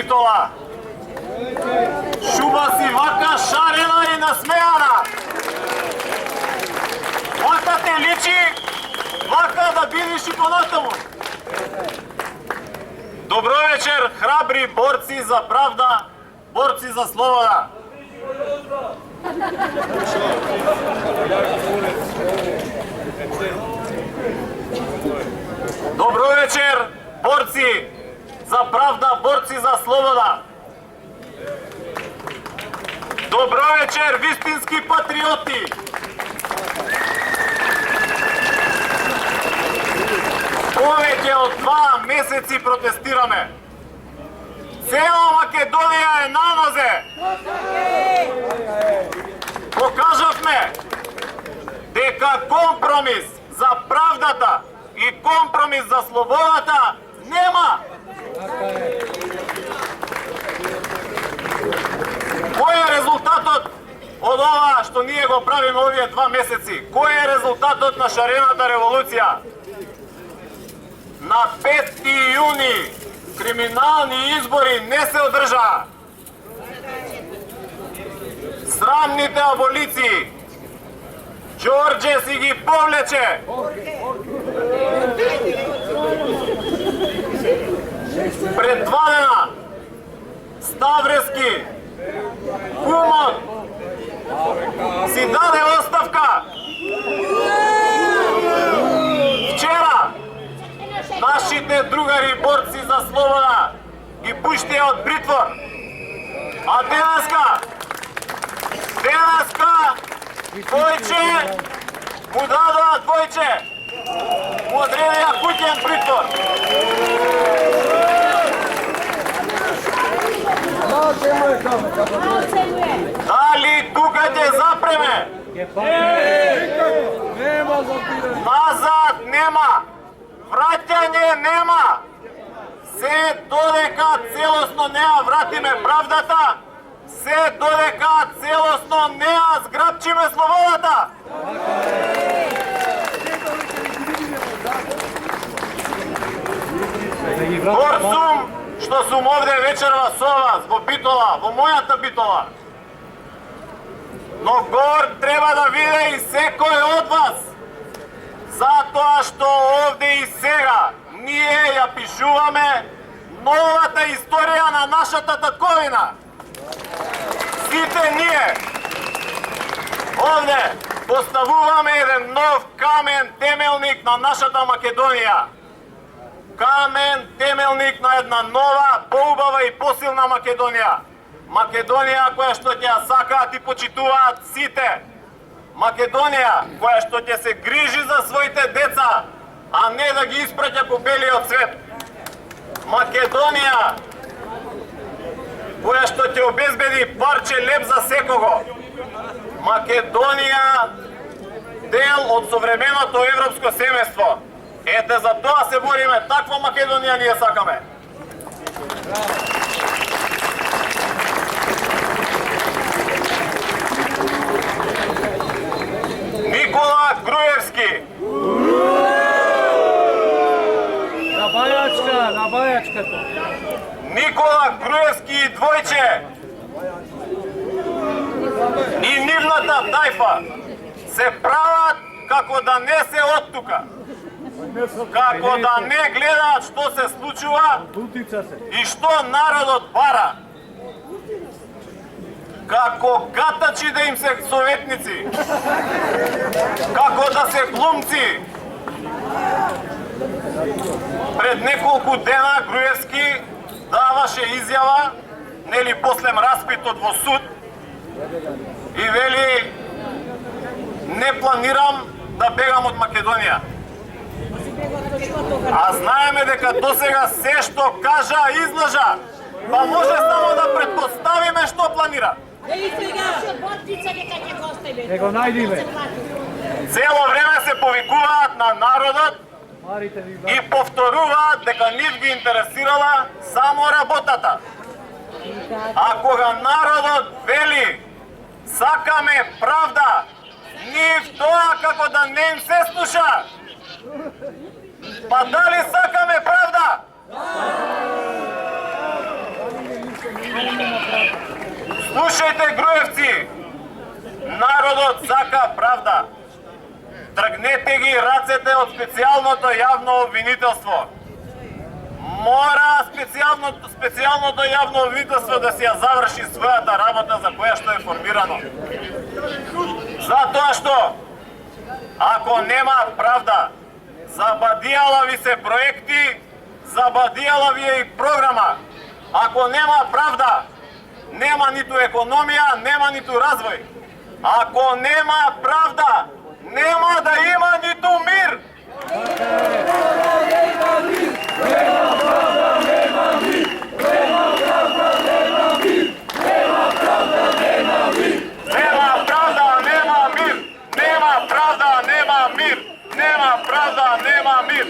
Битола. Шуба си вака шарена и насмеяна. Вака те личи, вака да бидиш и понатаму. Добро вечер, храбри борци за правда, борци за слобода. Добро вечер, борци за правда, борци за слобода. Добро вечер, вистински патриоти. Повеќе од 2 месеци протестираме. Цела Македонија е на нозе. Покажавме дека компромис за правдата и компромис за слободата нема. Кој е резултатот од ова што ние го правиме овие 2 месеци? Кој е резултатот на шарената револуција? На 5 јуни криминални избори не се одржаа. Срамните аболиции Ѓорѓе си ги повлече. Пред 2 дена Ставрески кумот си даде оставка. Вчера нашите другари борци за слобода ги пуштија од притвор. А денеска Двојче му дадоа Двојче. Му одредија куќен притвор. Дали тука ќе запреме? Назад нема. Враќање нема. Се додека целосно не ја вратиме правдата, се додека целосно не ја зграбчиме слободата. Гор сум што сум овде вечерва со вас во Битола, во мојата Битола. Но гор треба да виде и секој од вас. Затоа што овде и сега ние ја пишуваме новата историја на нашата татковина. Сите ние овде поставуваме еден нов камен темелник на нашата Македонија. Камен темелник на една нова, поубава и посилна Македонија. Македонија која што ќе ја сакаат и почитуваат сите. Македонија која што ќе се грижи за своите деца, а не да ги испраќа по белиот свет. Македонија која што ќе обезбеди парче леб за секого. Македонија дел од современото европско семејство. Ете за тоа се бориме, таква Македонија ние сакаме. Никола Груевски. На бајачката. Никола Груевски и Двојче и нивната тајфа се прават како да не се од тука. Како да не гледаат што се случува и што народот бара. Како гатачи да им се советници. Како да се глумци. Пред неколку дена Груевски даваше изјава, нели после распитот во суд, и вели не планирам да бегам од Македонија. А знаеме дека досега се што кажа, излажа, па може само да предпоставиме што планира. Цело време се повикуваат на народот и повторуваат дека нив ги интересирала само работата. А кога народот вели сакаме правда, нив тоа како да не им се слуша. Па дали сакаме правда? Слушајте, Груевци, народот сака правда. Тргнете ги рацете од специјалното јавно обвинителство. Мора специјалното јавно обвинителство да си ја заврши својата работа за која што е формирано. Затоа што, ако нема правда, забадијала ви се проекти, забадијала ви е и програма. Ако нема правда, нема ниту економија, нема ниту развој. Ако нема правда, нема да има ниту мир. Нема правда, нема мир. Нема правда, нема мир. Нема правда, нема мир.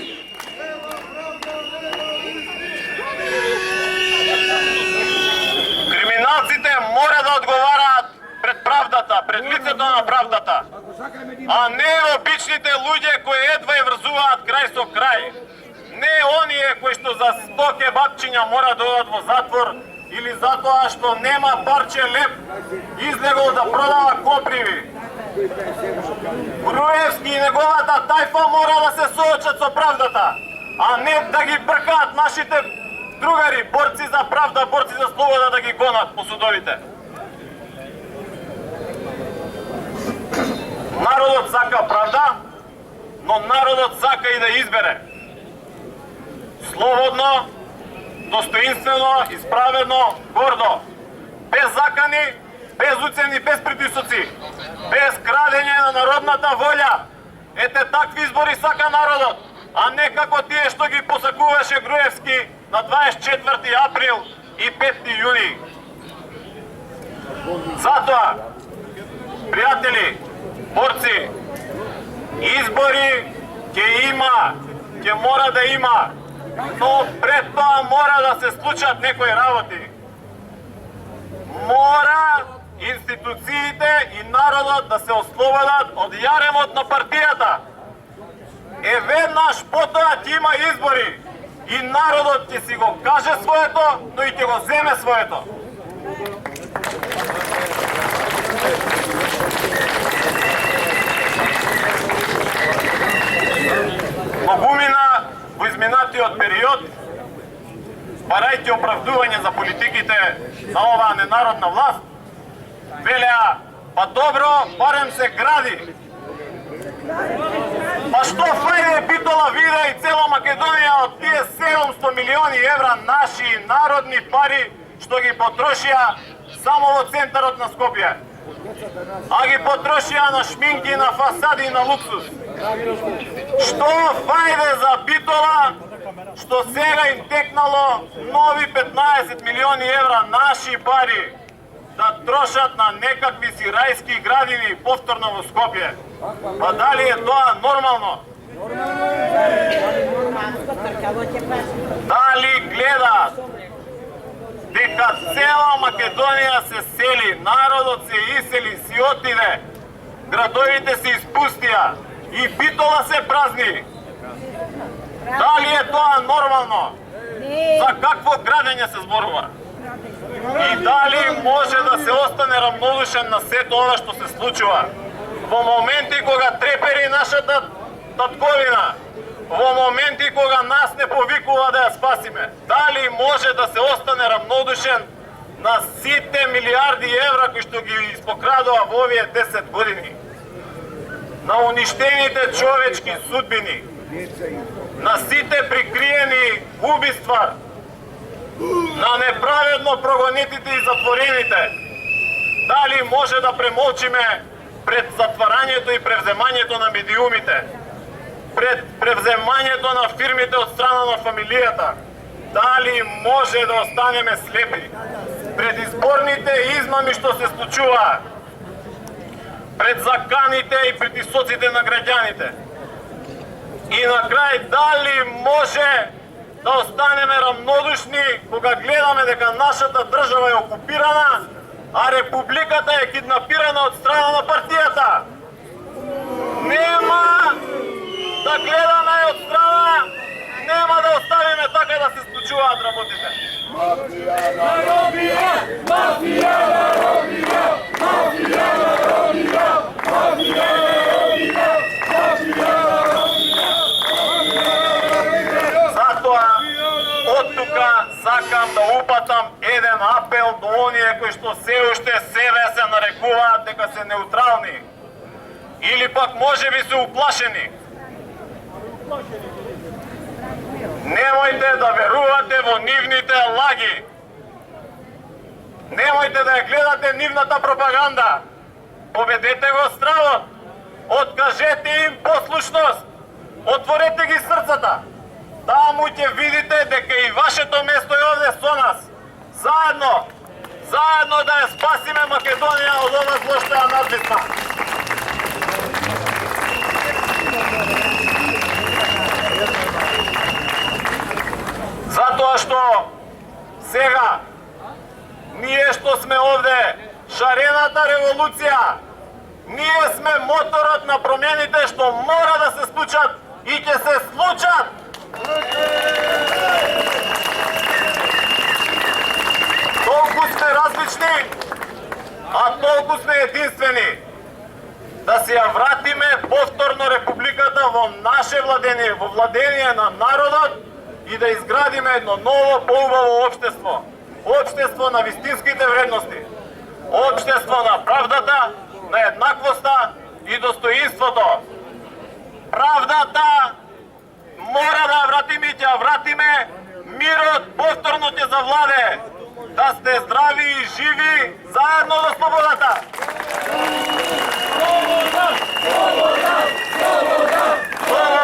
Криминалците мора да одговараат пред правдата, пред лицето на правдата, а не обичните луѓе кои едва и врзуваат крај со крај. Не оние кои што за 100 кебапчиња мора да одат во затвор или затоа што нема парче леп излегол да продава коприви. Груевски и неговата тајфа мора да се соочат со правдата, а не да ги бркаат нашите другари, борци за правда, борци за слобода, да ги гонат по судовите. Народот сака правда, но народот сака и да избере. Слободно, достоинствено, исправено, гордо. Без закани, без уцени, без притисоци. Без крадење на народната волја. Ете такви избори сака народот, а не како тие што ги посакуваше Груевски на 24 април и 5 јуни. Затоа, пријатели, борци, избори ќе има, ќе мора да има, но пред тоа мора да се случат некои работи. Мора институциите и народот да се ослободат од јаремот на партијата. Веднаш потоа ќе има избори и народот ќе си го каже своето, но и ќе го земе своето. Многумина во изминатиот период, барајќи оправдување за политиките на оваа ненародна власт, велеа, па добро, барем се гради. Па што фајде Битола виде и цела Македонија од тие 700 милиони евра наши народни пари што ги потрошија само во центарот на Скопје, а ги потрошија на шминки, на фасади и на луксус. Што фајде за Битола што сега им текнало нови 15 милиони евра наши пари да трошат на некакви си рајски градини повторно во Скопје? Па дали е тоа нормално? Дали гледаат дека цела Македонија се сели, народот се исели, си отиде, градовите се испустија и Битола се празни? Дали е тоа нормално? За какво градење се зборува? И дали може да се остане рамнодушен на сето ова што се случува? Во моменти кога трепери нашата татковина, во моменти кога нас не повикува да ја спасиме, дали може да се остане рамнодушен на сите милиарди евра кои што ги испокрадува во овие 10 години? На уништените човечки судбини, на сите прикриени убиства, на неправедно прогонетите и затворените? Дали може да премолчиме пред затварањето и превземањето на медиумите, пред превземањето на фирмите од страна на фамилијата? Дали може да останеме слепи пред изборните измами што се случуваат, пред заканите и притисоците на граѓаните? И на крај, дали може да останеме рамнодушни кога гледаме дека нашата држава е окупирана, а републиката е киднапирана од страна на партијата? Нема да гледаме од страна, нема да оставиме така да се случува. почуваат работите. Затоа, од тука сакам да упатам еден апел до оние кои што се уште себе се нарекуваат дека се неутрални или пак можеби се уплашени. Немојте да верувате во нивните лаги. Немојте да ја гледате нивната пропаганда. Победете го стравот. Откажете им послушност. Отворете ги срцата. Таму ќе видите дека и вашето место е овде со нас. Заедно да ја спасиме Македонија од ова зло што ја надвисна. Затоа што сега ние што сме овде, шарената револуција, ние сме моторот на промените што мора да се случат и ќе се случат. Толку сме различни, а толку сме единствени. Да се ја вратиме повторно републиката во наше владение, во владение на народот и да изградиме едно ново, поубаво општество. Општество на вистинските вредности. Општество на правдата, на еднаквоста и достоинството. Правдата мора да вратиме и ќе вратиме, мирот повторно ќе завладе. Да сте здрави и живи заедно до слободата. Слобода! Слобода! Слобода!